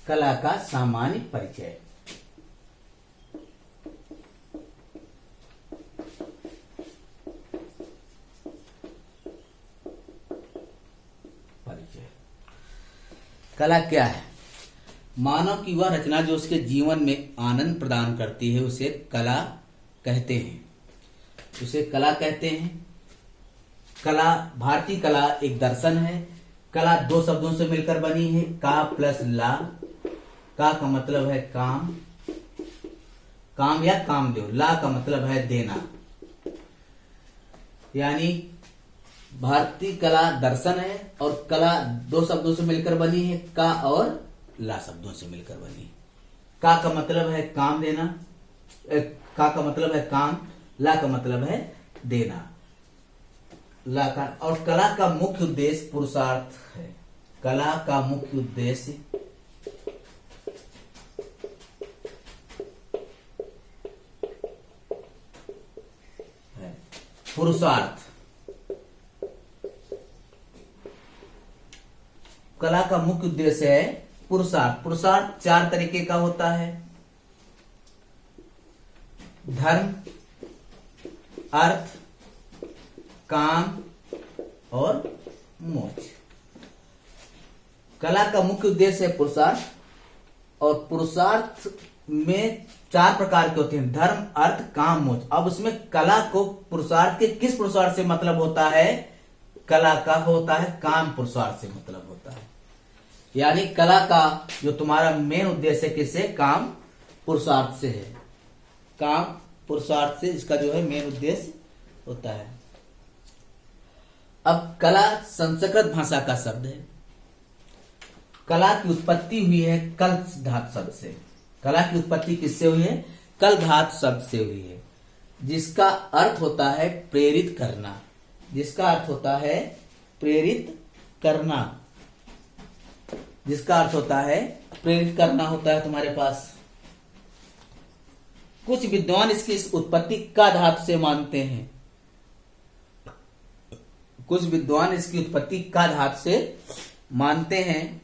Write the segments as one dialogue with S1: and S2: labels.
S1: कला का सामान्य परिचय। कला क्या है? मानव की वह रचना जो उसके जीवन में आनंद प्रदान करती है उसे कला कहते हैं। उसे कला कहते हैं। कला, भारतीय कला एक दर्शन है। कला दो शब्दों से मिलकर बनी है, का प्लस ला। का मतलब है काम, काम या कामदेव। ला का मतलब है देना। यानी भारतीय कला दर्शन है और कला दो शब्दों से मिलकर बनी है, का और ला शब्दों से मिलकर बनी है। का मतलब है काम देना, का मतलब है काम, ला का मतलब है देना। ला का और कला का मुख्य उद्देश्य पुरुषार्थ है। कला का मुख्य उद्देश्य है पुरुषार्थ। कला का मुख्य उद्देश्य है पुरुषार्थ। पुरुषार्थ चार तरीके का होता है: धर्म, अर्थ, काम और मोक्ष। कला का मुख्य उद्देश्य है पुरुषार्थ, और पुरुषार्थ में चार प्रकार के होते हैं: धर्म, अर्थ, काम, मोक्ष। अब उसमें कला को पुरुषार्थ के किस पुरुषार्थ से मतलब होता है? कला का होता है काम पुरुषार्थ से मतलब होता है। यानी कला का जो तुम्हारा मेन उद्देश्य है किससे? काम पुरुषार्थ से है। काम पुरुषार्थ से इसका जो है मेन उद्देश्य होता है। अब कला संस्कृत भाषा का शब्द है। कला की उत्पत्ति हुई है कल धातु शब्द से। कला की उत्पत्ति किससे हुई है? कल धातु शब्द से हुई है, जिसका अर्थ होता है प्रेरित करना। जिसका अर्थ होता है प्रेरित करना। जिसका अर्थ होता है प्रेरित करना होता है तुम्हारे पास। कुछ विद्वान इसकी इस उत्पत्ति का धातु से मानते हैं। कुछ विद्वान इसकी उत्पत्ति का धातु से मानते हैं।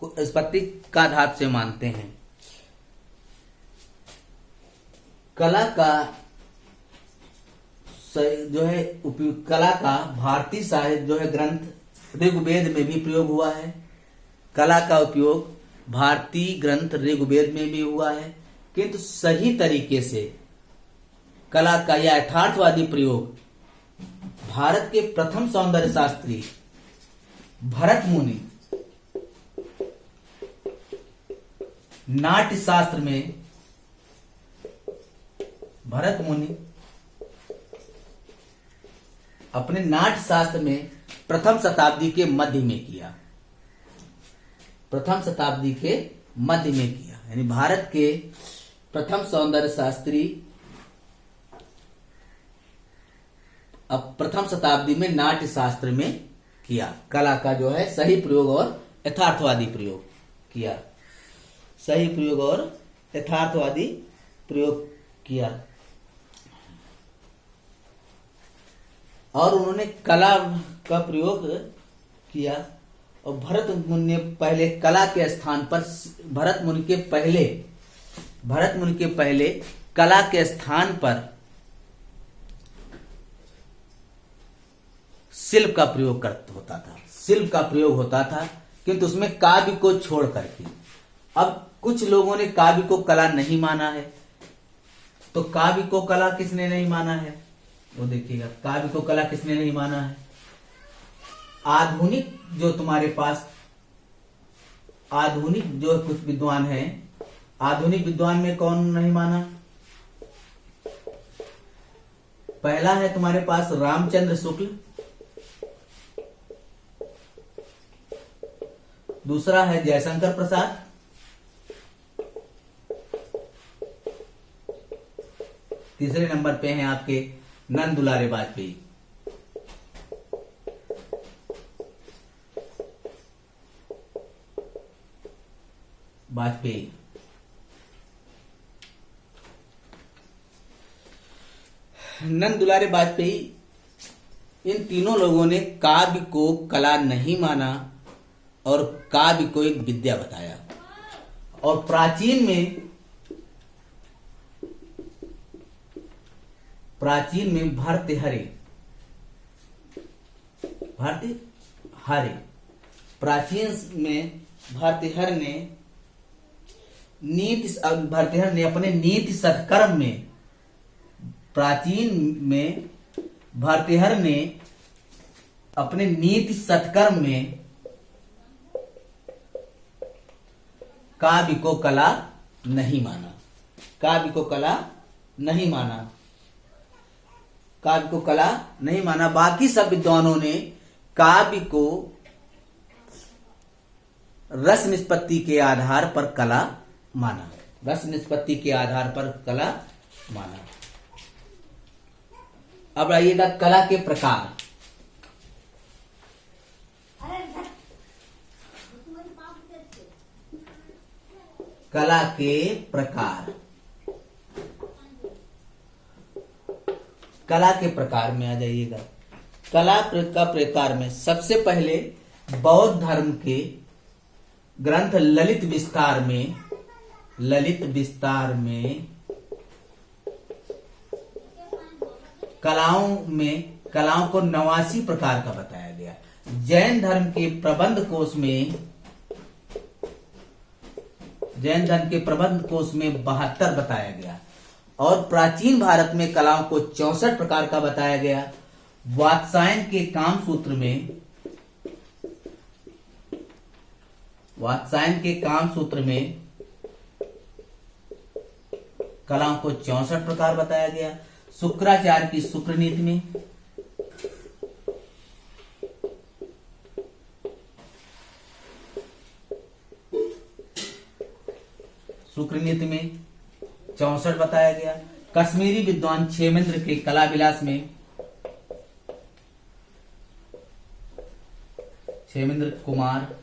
S1: उत्पत्ति का धातु से मानते हैं। कला का जो है उपयोग, कला का भारतीय साहित्य जो है ग्रंथ ऋग्वेद में भी प्रयोग हुआ है। कला का उपयोग भारतीय ग्रंथ ऋग्वेद में भी हुआ है, किंतु सही तरीके से कला का यह यथार्थवादी प्रयोग भारत के प्रथम सौंदर्य शास्त्री भरत मुनि नाट्य शास्त्र में, भरत मुनि अपने नाट्य शास्त्र में प्रथम शताब्दी के मध्य में किया। प्रथम शताब्दी के मध्य में किया, यानी भारत के प्रथम सौंदर्य शास्त्री अब प्रथम शताब्दी में नाट्य शास्त्र में किया। कला का जो है सही प्रयोग और यथार्थवादी प्रयोग किया। सही प्रयोग और यथार्थवादी प्रयोग किया। और उन्होंने कला का प्रयोग किया। और भरत मुनि ने पहले कला के स्थान पर, भरत मुनि के पहले कला के स्थान पर शिल्प का प्रयोग होता था। शिल्प का प्रयोग होता था, किंतु उसमें काव्य को छोड़ करके। अब कुछ लोगों ने काव्य को कला नहीं माना है, तो काव्य को कला किसने नहीं माना है? वो देखिएगा, काव्य को कला किसने नहीं माना है? आधुनिक जो तुम्हारे पास आधुनिक जो कुछ विद्वान हैं, आधुनिक विद्वान में कौन नहीं माना? पहला है तुम्हारे पास रामचंद्र शुक्ल, दूसरा है जयशंकर प्रसाद, तीसरे नंबर पे हैं आपके नंद दुलारे वाजपेयी। नंद दुलारे वाजपेयी इन तीनों लोगों ने काव्य को कला नहीं माना और काव्य को एक विद्या बताया। और प्राचीन में भर्तृहरि प्राचीन में भर्तृहरि ने अपने नीति सत्कर्म में अपने नीति सत्कर्म में काव्य को कला नहीं माना। बाकी सब विद्वानों ने काव्य को रस निष्पत्ति के आधार पर कला माना। अब आइएगा कला के प्रकार। कला के प्रकार में आ जाइएगा। कला का प्रकार में सबसे पहले बौद्ध धर्म के ग्रंथ ललित विस्तार में कलाओं को 89 प्रकार का बताया गया। जैन धर्म के प्रबंध कोश में 72 बताया गया। और प्राचीन भारत में कलाओं को 64 प्रकार का बताया गया। वात्स्यायन के कामसूत्र में कलाओं को 64 प्रकार बताया गया। शुक्राचार्य की शुक्रनीति में शुक्रनीति में 64 बताया गया। कश्मीरी विद्वान क्षेमेंद्र के कला विलास में क्षेमेंद्र कुमार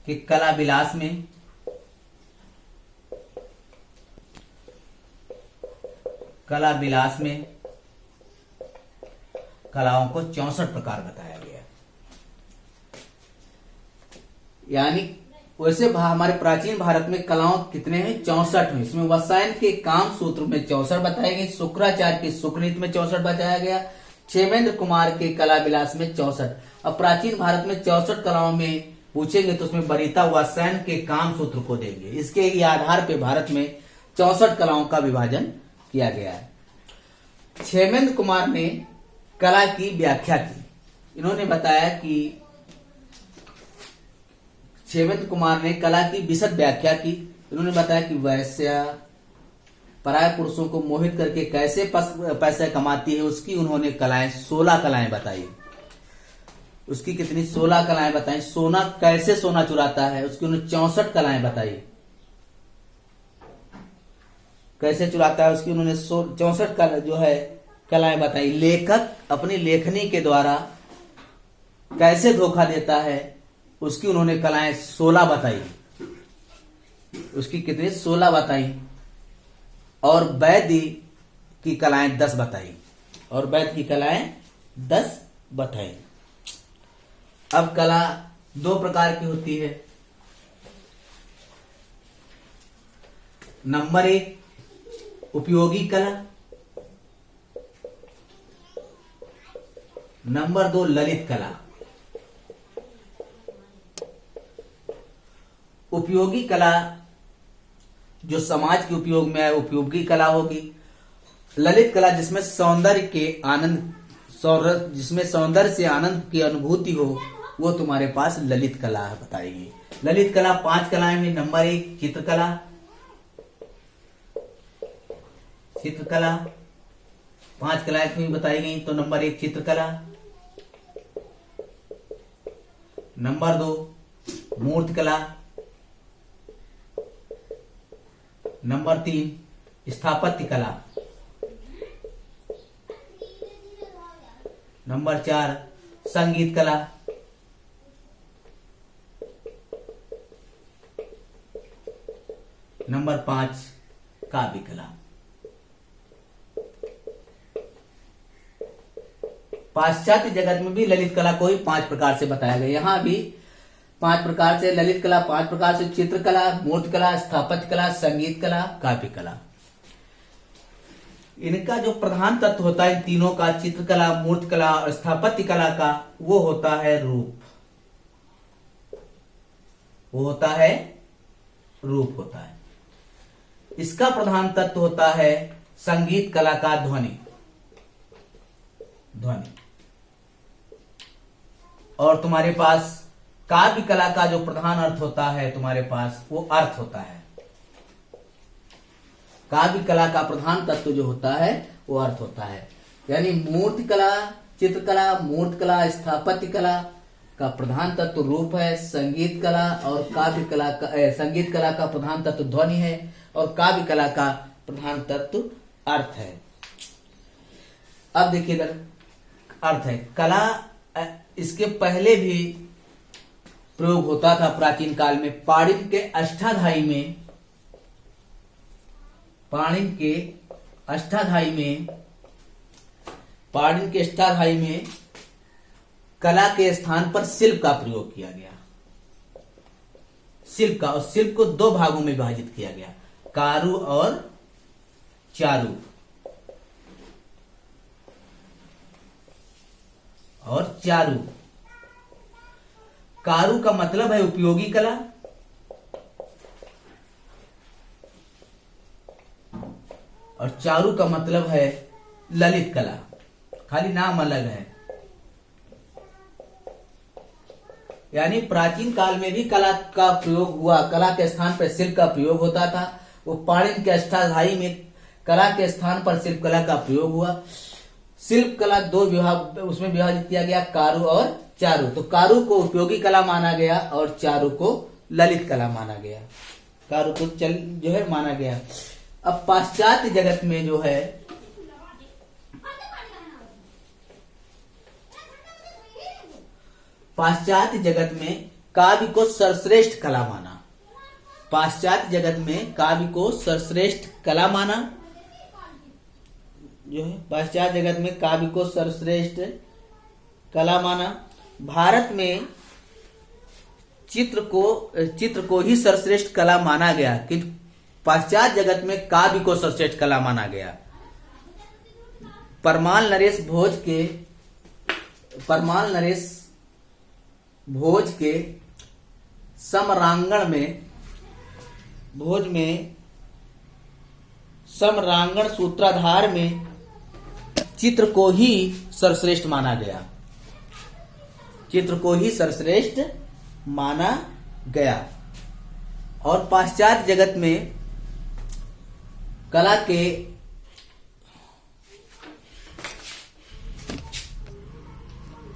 S1: के कला विलास में कलाओं को 64 प्रकार बताया गया। यानी वैसे हमारे प्राचीन भारत में कलाओं कितने हैं? 64 में। इसमें वात्स्यायन के काम सूत्र में 64 बताए गए, शुक्राचार्य की शुक्रनीति में 64 बताया गया, क्षेमेंद्र कुमार के कला विलास में 64। अब प्राचीन भारत में 64 कलाओं में पूछेंगे तो उसमें वरीता वात्स्यायन के काम सूत्र को देंगे। इसके ही आधार पे भारत में 64 कलाओं का विभाजन किया गया है। क्षेमेंद्र कुमार ने कला की व्याख्या की। इन्होंने बताया कि क्षेमेंद्र कुमार ने कला की विशद व्याख्या की। इन्होंने बताया कि वैश्या पराय पुरुषों को मोहित करके कैसे पैसे कमाती है, उसकी उन्होंने 16 कलाएं बताई। उसकी कितनी? 16 कलाएं बताई। सोना कैसे सोना चुराता है, उसकी उन्होंने 64 कलाएं बताई। कैसे चुराता है उसकी उन्होंने 64 कलाएं बताई। लेखक अपनी लेखनी के द्वारा कैसे धोखा देता है, उसकी उन्होंने कलाएं 16 बताई। उसकी कितनी? 16 बताई। और वैद्य की कलाएं 10 बताई। अब कला 2 प्रकार की होती है। नंबर 1 उपयोगी कला, नंबर 2 ललित कला। उपयोगी कला जो समाज के उपयोग में है, उपयोगी कला होगी। ललित कला जिसमें सौंदर्य से आनंद की अनुभूति हो, वो तुम्हारे पास ललित कला बताई गई। ललित कला 5 कलाएं में। नंबर 1 चित्रकला 5 कलाएं भी बताई गई। तो नंबर 1 चित्रकला, नंबर 2 मूर्तिकला, नंबर 3 स्थापत्य कला, नंबर 4 संगीत कला, नंबर 5 काव्य कला। पाश्चात्य जगत में भी ललित कला को ही 5 प्रकार से बताया गया। यहाँ भी 5 प्रकार से ललित कला, 5 प्रकार से चित्रकला, मूर्ति कला, स्थापत्य कला, संगीत कला, काव्य कला। इनका जो प्रधान तत्व होता है इन तीनों का, चित्रकला, मूर्ति कला और स्थापत्य कला का, वो होता है रूप। वो होता है रूप होता है। इसका प्रधान तत्व होता है संगीत कला का ध्वनि। ध्वनि। और तुम्हारे पास काव्य कला का जो प्रधान अर्थ होता है तुम्हारे पास, वो अर्थ होता है। काव्य कला का प्रधान तत्व जो होता है वो अर्थ होता है। यानी मूर्ति कला, चित्रकला, मूर्ति कला, स्थापत्य कला का प्रधान तत्व रूप है। संगीत कला और काव्य कला का संगीत कला का प्रधान तत्व ध्वनि है और काव्य कला का प्रधान तत्व अर्थ है। अब देखिए इधर अर्थ है। कला इसके पहले भी प्रयोग होता था प्राचीन काल में। पाणिनि के अष्टाध्यायी में, पाणिनि के अष्टाध्यायी में कला के स्थान पर शिल्प का प्रयोग किया गया। शिल्प का, और शिल्प को 2 भागों में विभाजित किया गया,कारु और चारु। और चारु, कारु का मतलब है उपयोगी कला, और चारु का मतलब है ललित कला। खाली नाम अलग है। यानी प्राचीन काल में भी कला का प्रयोग हुआ, कला के स्थान पर शिल्प का प्रयोग होता था। वो पाणिनि के अष्टाध्यायी में कला के स्थान पर शिल्प कला का प्रयोग हुआ। शिल्प कला 2 विभाग उसमें विभाजित किया गया, कारु और चारु। तो कारु को उपयोगी कला माना गया और चारु को ललित कला माना गया। कारु को जो है माना गया। अब पाश्चात्य जगत में जो है पाश्चात्य जगत में काव्य को सर्वश्रेष्ठ कला माना। पाश्चात्य जगत में काव्य को सर्वश्रेष्ठ कला माना जो है। पाश्चात्य जगत में काव्य को सर्वश्रेष्ठ कला माना। भारत में चित्र को ही सर्वश्रेष्ठ कला माना गया, किंतु पाश्चात्य जगत में काव्य को सर्वश्रेष्ठ कला माना गया। परमाल नरेश भोज के समरांगण सूत्राधार में चित्र को ही सर्वश्रेष्ठ माना गया। चित्र को ही सर्वश्रेष्ठ माना गया। और पाश्चात्य जगत में कला के